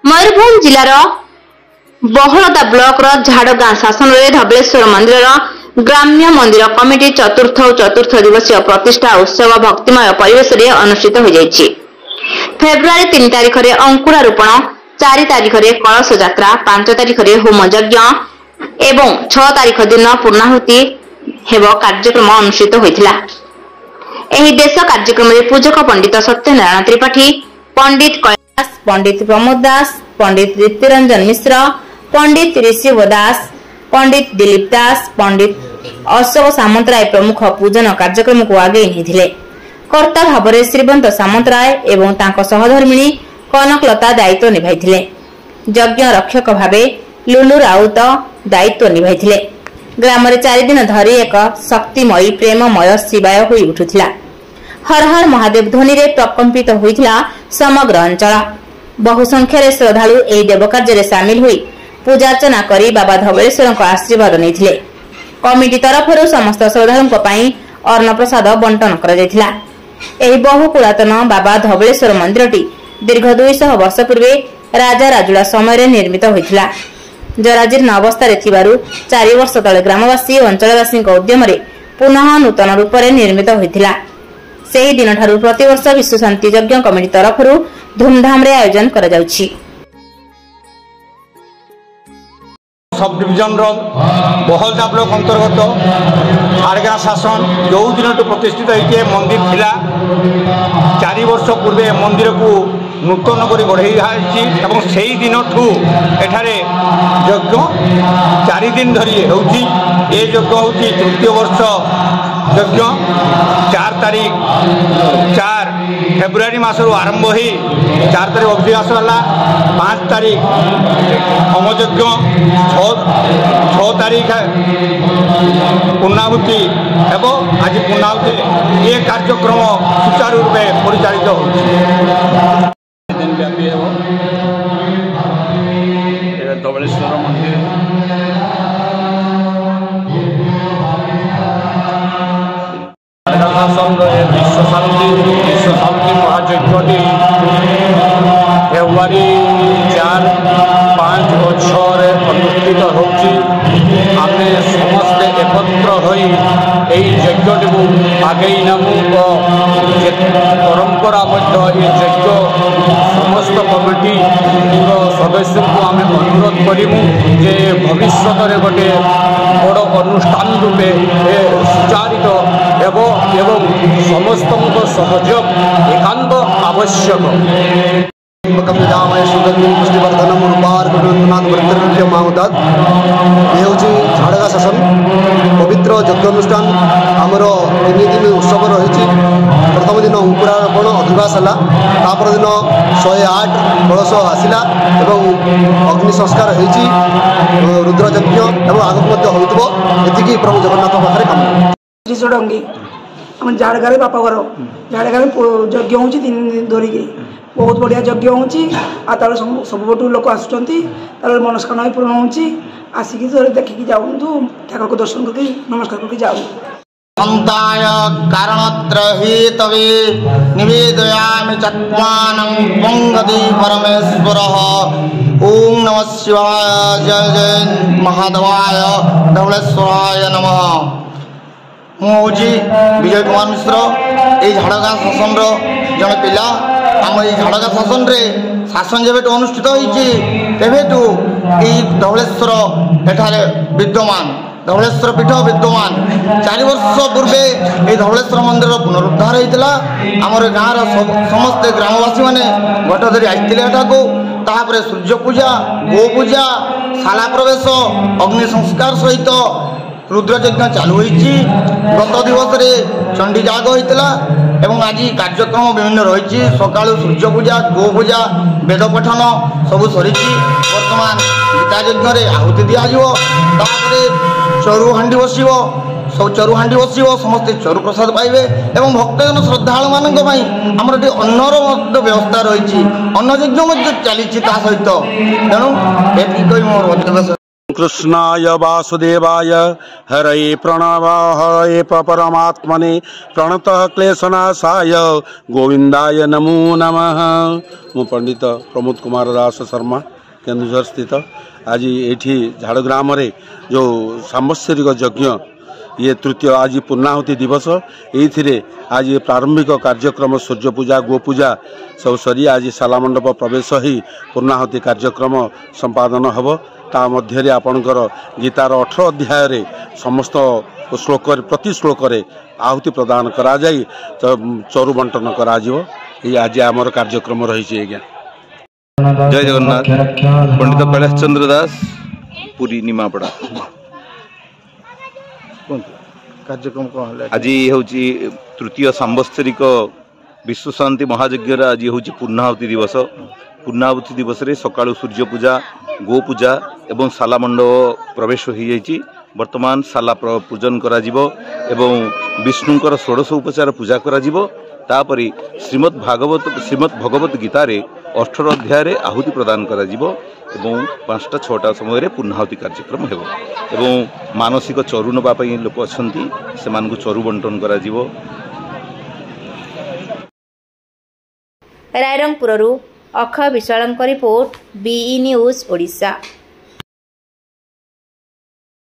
मयूरभंज जिलार बहुलता ब्लॉक झाड़गां शासन में धबलेश्वर मंदिर ग्राम्य मंदिर कमिटी चतुर्थ दिवसीय प्रतिष्ठा उत्सव भक्तिमय परिवेश में अनुष्ठित हो जाइछि। फेब्रुआरी 3 तारिख में अंकुरारोपण, 4 तारिख में कलश यात्रा, 5 तारिख में होम यज्ञ एवं 6 तारिख दिन पूर्णाहुति हेब कार्यक्रम अनुष्ठित होइथिला। एही देश कार्यक्रम में पूजक पंडित सत्यनारायण त्रिपाठी, पंडित कैलाश, पंडित प्रमोद दास, पंडित ऋतुरंजन मिश्र, पंडित ऋषिव दास, पंडित दिलीप दास, पंडित अशोक सामंतराय प्रमुख पूजन कार्यक्रम को आगे नहीं। कर्ता भाव में श्रीवंत सामंतराय एवं तांको सहधर्मिणी कनकलता दायित्व निभाइथिले। यज्ञ रक्षक भावे लुलु राउत दायित्व निभाइथिले। ग्राम में 4 दिन धरी एक शक्तिमयी प्रेममय शिवाय होई उठुथिला। हर हर महादेव ध्वनि रे प्रकंपित होइथिला समग्र अंचल। बहु संख्यारे श्रद्धालु एही देवकार्य रे शामिल होई पूजार्चना करी बाबा धबलेश्वर को आशीर्वाद नैथिले। कमिटी तरफरु समस्त श्रद्धालुओं पई अन्न प्रसाद बंटन करा जायथिला। एही बहु पुरातन बाबा धबलेश्वर मंदिरटी दीर्घ 200 वर्ष पूर्वे राजा राजुड़ा समय निर्मित होइथिला। जराजीर्ण अवस्था 4 वर्ष तले ग्रामवासी और अंचलवासी उद्यम पुनः नूतन रूप से निर्मित होइथिला। सेही दिन ठारू प्रतिवर्ष विश्व शांति यज्ञ कमिटी तरफरु धूमधाम रे आयोजन करा जाउछि। सब डिविजन बहुलता ब्लॉक अंतर्गत झाड़गां शासन जो दिन प्रतिष्ठित होइके मंदिर थिला 4 वर्ष पूर्वे मंदिर को नूतन कर बढ़ई से दिन ठू एठारे यज्ञ 4 दिन धरी होउछि। ए यज्ञ होउछि तृतीय वर्ष यज्ञ 4 फेब्रुआरी मासरू आरंभ हो 4 तारीख अभ्यास है, 5 तारीख होमयज्ञ, 6 तारीख पूर्णाहुति एवं आज पूर्णाहुति ये कार्यक्रम सुचारू रूपे परिचालित हो दिन व्यापी धबलेश्वर मंदिर विश्व शांति महायज्ञटी फेब्रुआरी 4, 5 और 6 अनुष्ठित होची। आमे समस्ते एकत्र होई एई यज्ञटी को आगे नमु परंपरा मध्य ये यज्ञ समस्त कमिटी सदस्य को आमे अनुरोध करिमु जे भविष्य में गोटे बड़ अनुष्ठान रूपे सुचारित एवं समस्त सहयोग एकांत आवश्यक। झाड़गां शासन पवित्र यज्ञानुष्ठान आमर 3 दिन उत्सव रही। प्रथम दिन अंकुरारोपण अधिवास है, तापर दिन 108 कलश आसला और अग्नि संस्कार होती रुद्रयज्ञ और आगक होती प्रभु जगन्नाथ पाखे कम श्रीचौडंगी आम झाड़गां बापा घर झाड़गां यज्ञ हो 3 दिन धरिकी बहुत बढ़िया यज्ञ होतार सब बटू लोक आसुँच मनस्कामना भी पूर्ण हो आसिक देखिकी जाऊँ ठाकुर को दर्शन करके नमस्कार करके जाऊँ। संताय कारणत्रहितवे निवेदयामि चत्वानं पंगति परमेश्वरः। ओम नमः शिवाय, जय जय महादेवाय, धबलेश्वराय नमः। मुझे विजय कुमार मिश्र ये झाड़गां शासन जड़े पिला। आम ये झाड़गां शासन रे शासन जब अनुष्ठित होती धबलेश्वर एठारे विद्यमान धबलेश्वर पीठ विद्यमान 4 वर्ष पूर्वे ये धबलेश्वर मंदिर पुनरुद्धार होता। आमर गाँव समस्ते ग्रामवासी मैंने घट धरी आसते सूर्य पूजा, गो पूजा, शाला प्रवेश, अग्नि संस्कार सहित रुद्रयज्ञ चालू होती। गत दिवस रे चंडी जाग होता एवं आज कार्यक्रम विभिन्न रही। सका सूर्य पूजा, गो पूजा, वेद पठन सब सरी। बर्तमान गीता यज्ञ आहुति दिज्व चरु हांडी बस सब चरु हांडी बस समस्ते चरु प्रसाद पाइबे एवं भक्तजन श्रद्धालु मानक आमर अन्नर व्यवस्था रही। अन्न यज्ञ चली सहित तेणु ये मोर कृष्णाय वासुदेवाय हरये प्रणवाय परमात्मने प्रणतः क्लेशनाशाय गोविंदाय नमो नमः। मु पंडित प्रमोद कुमार दास शर्मा केन्दुझर स्थित आज ये झाड़ग्राम जो सांवत्सरिक यज्ञ ये तृतीय आज पूर्णाहुति दिवस ये आज प्रारंभिक कार्यक्रम सूर्य पूजा गो पूजा सब सरी आज शालामंडप प्रवेश ही पूर्णाहुति कार्यक्रम संपादन हम ता मध्य आपणकर गीतार 18 अध्याय रे समस्त श्लोक प्रति श्लोक आहुति प्रदान करा जाई चरु बंटन करा जिवो ये आज आमर कार्यक्रम रही। आज्ञा जय जगन्नाथ। पंडित कैलाश चंद्र दास पुरी निमापड़ा कार्यक्रम कौन आज हूँ तृतीय सांवत्सरिक विश्व शांति महायज्ञ आज हूँ पूर्णाहुति दिवस। पूर्णाहुति दिवस रे सकाळु सूर्य पूजा गो पूजा एवं शाला मंडप प्रवेश हो जाइए। वर्तमान शाला पूजन करा जिवो एवं विष्णुंकर 16 उपचार पूजा करा जिवो। तापरि श्रीमद् भगवत गीता रे 18 अध्याय रे आहुति प्रदान करा जिवो एवं 5टा-6टा समय रे पूर्णाहुति कार्यक्रम हेबो एवं मानसिक चरु नबा पई लोक अछंती से मानकु चरु बंटन करा जिवो। रायरंगपुररू अक्षय विशालଙ୍କ रिपोर्ट बीई न्यूज ओडिशा।